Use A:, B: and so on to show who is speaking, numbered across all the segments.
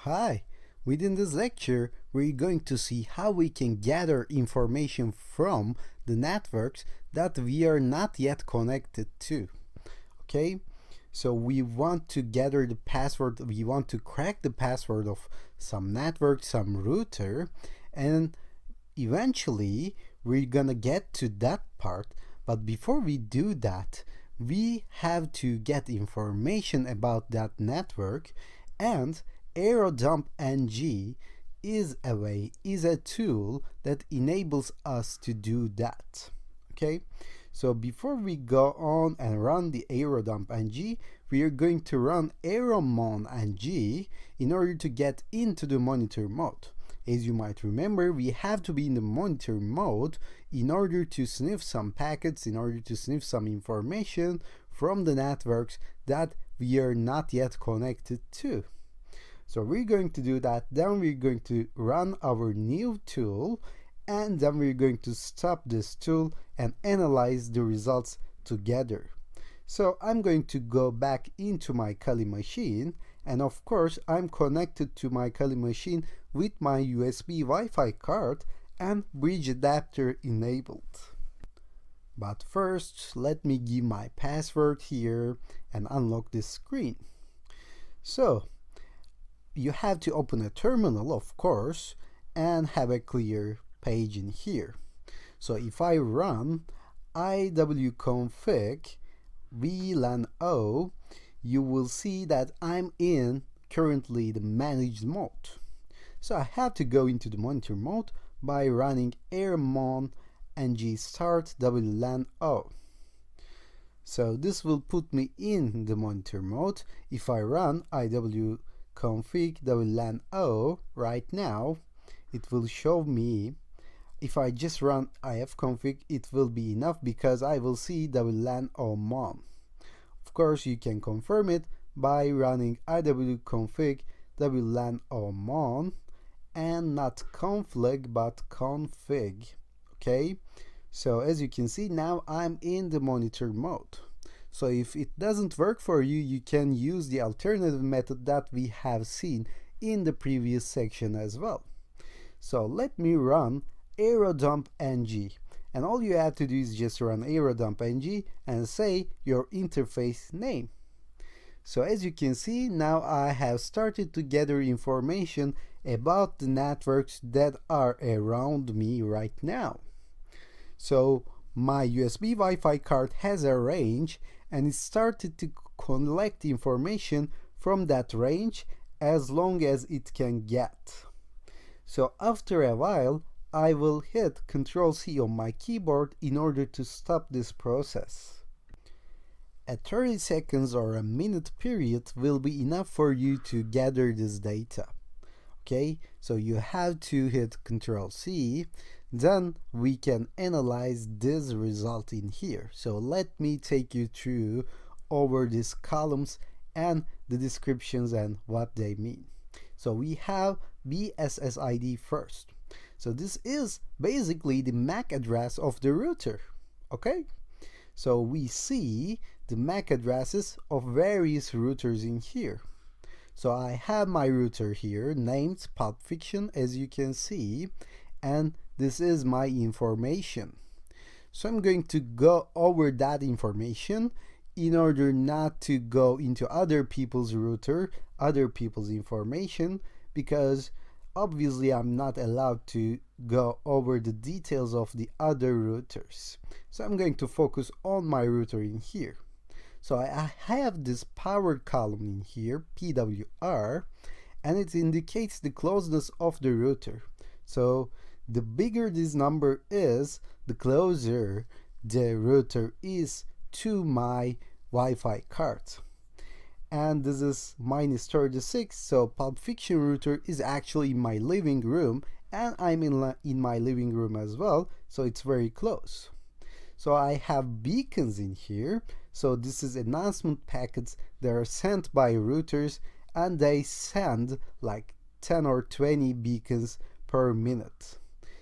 A: Hi! Within this lecture, we're going to see how we can gather information from the networks that we are not yet connected to. Okay? So we want to gather the password, we want to crack the password of some network, some router, and eventually we're gonna get to that part. But before we do that, we have to get information about that network, and AeroDumpNG is a tool that enables us to do that. Okay, so before we go on and run the AeroDumpNG, we are going to run AeroMonNG in order to get into the monitor mode. As you might remember, we have to be in the monitor mode in order to sniff some packets, in order to sniff some information from the networks that we are not yet connected to. So we're going to do that, then we're going to run our new tool, and then we're going to stop this tool and analyze the results together. So I'm going to go back into my Kali machine, and of course I'm connected to my Kali machine with my USB Wi-Fi card and bridge adapter enabled. But first, let me give my password here and unlock this screen. So you have to open a terminal, of course, and have a clear page in here. So if I run iwconfig vlan o, you will see that I'm in currently the managed mode. So I have to go into the monitor mode by running airmon ng start wlan o. So this will put me in the monitor mode. If I run iwconfig wlan o right now, it will show me. If I just run ifconfig, it will be enough because I will see wlan o mon. Of course, you can confirm it by running iwconfig wlan o mon and not config but config. Okay, so as you can see, now I'm in the monitor mode. So if it doesn't work for you, you can use the alternative method that we have seen in the previous section as well. So let me run AeroDumpNG, and all you have to do is just run AeroDumpNG and say your interface name. So as you can see, now I have started to gather information about the networks that are around me right now. So my USB Wi-Fi card has a range, and it started to collect information from that range as long as it can get. So after a while, I will hit Ctrl+C on my keyboard in order to stop this process. A 30 seconds or a minute period will be enough for you to gather this data. Okay, so you have to hit Ctrl+C, then we can analyze this result in here. So let me take you through over these columns and the descriptions and what they mean. So we have BSSID first. So this is basically the MAC address of the router. Okay, so we see the MAC addresses of various routers in here. So I have my router here named Pulp Fiction, as you can see, and this is my information. So I'm going to go over that information in order not to go into other people's router, other people's information, because obviously I'm not allowed to go over the details of the other routers. So I'm going to focus on my router in here. So I have this power column in here, PWR, and it indicates the closeness of the router. So the bigger this number is, the closer the router is to my Wi-Fi card. And this is -36, so Pulp Fiction router is actually in my living room, and I'm in my living room as well, so it's very close. So I have beacons in here. So this is announcement packets that are sent by routers, and they send like 10 or 20 beacons per minute.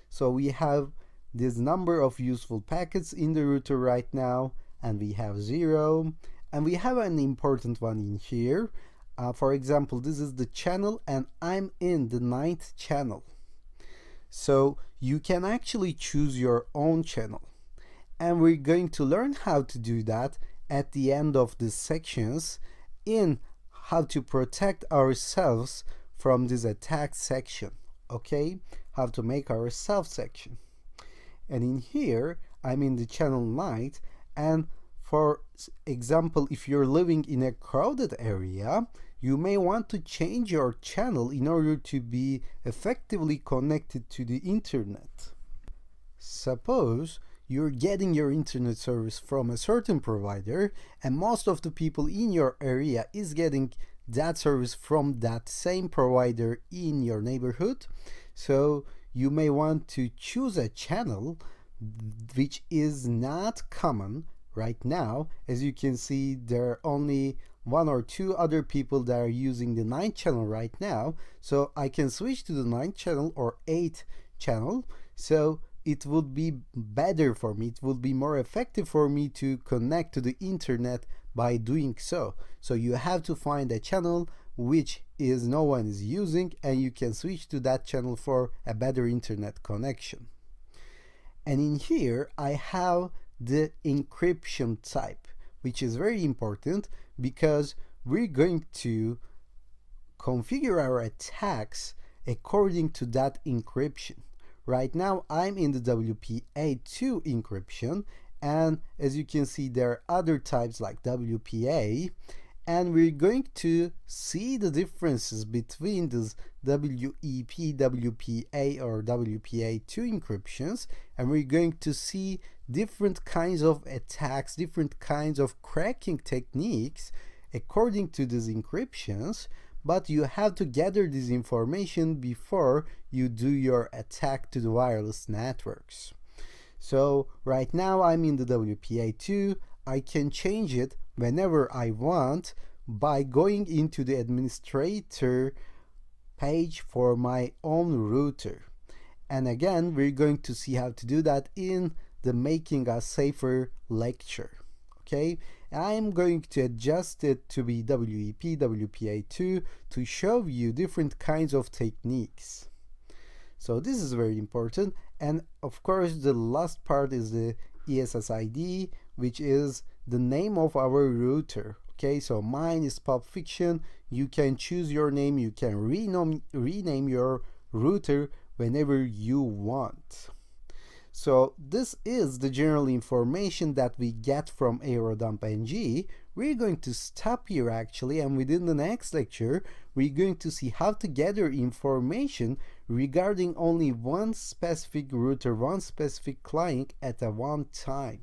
A: So we have this number of useful packets in the router right now, and we have 0, and we have an important one in here. For example, this is the channel and I'm in the 9th channel. So you can actually choose your own channel. And we're going to learn how to do that at the end of the sections in how to protect ourselves from this attack section. Okay, how to make our self section. And in here, I'm in the channel 9, and for example, if you're living in a crowded area, you may want to change your channel in order to be effectively connected to the internet. Suppose you're getting your internet service from a certain provider and most of the people in your area is getting that service from that same provider in your neighborhood. So you may want to choose a channel which is not common right now. As you can see, there are only 1 or 2 other people that are using the 9th channel right now. So I can switch to the 9th channel or 8th channel. So it would be better for me, it would be more effective for me to connect to the internet by doing so. So you have to find a channel which is no one is using and you can switch to that channel for a better internet connection. And in here I have the encryption type, which is very important because we're going to configure our attacks according to that encryption. Right now I'm in the WPA2 encryption, and as you can see there are other types like WPA, and we're going to see the differences between these WEP, WPA or WPA2 encryptions, and we're going to see different kinds of attacks, different kinds of cracking techniques according to these encryptions. But you have to gather this information before you do your attack to the wireless networks. So right now I'm in the WPA2. I can change it whenever I want by going into the administrator page for my own router. And again, we're going to see how to do that in the Making Us Safer lecture. Okay, I'm going to adjust it to be WEP, WPA2 to show you different kinds of techniques. So this is very important. And of course, the last part is the ESSID, which is the name of our router. Okay, so mine is Pulp Fiction. You can choose your name. You can rename your router whenever you want. So this is the general information that we get from AeroDump-ng. We're going to stop here actually, and within the next lecture we're going to see how to gather information regarding only one specific router, one specific client at a one time.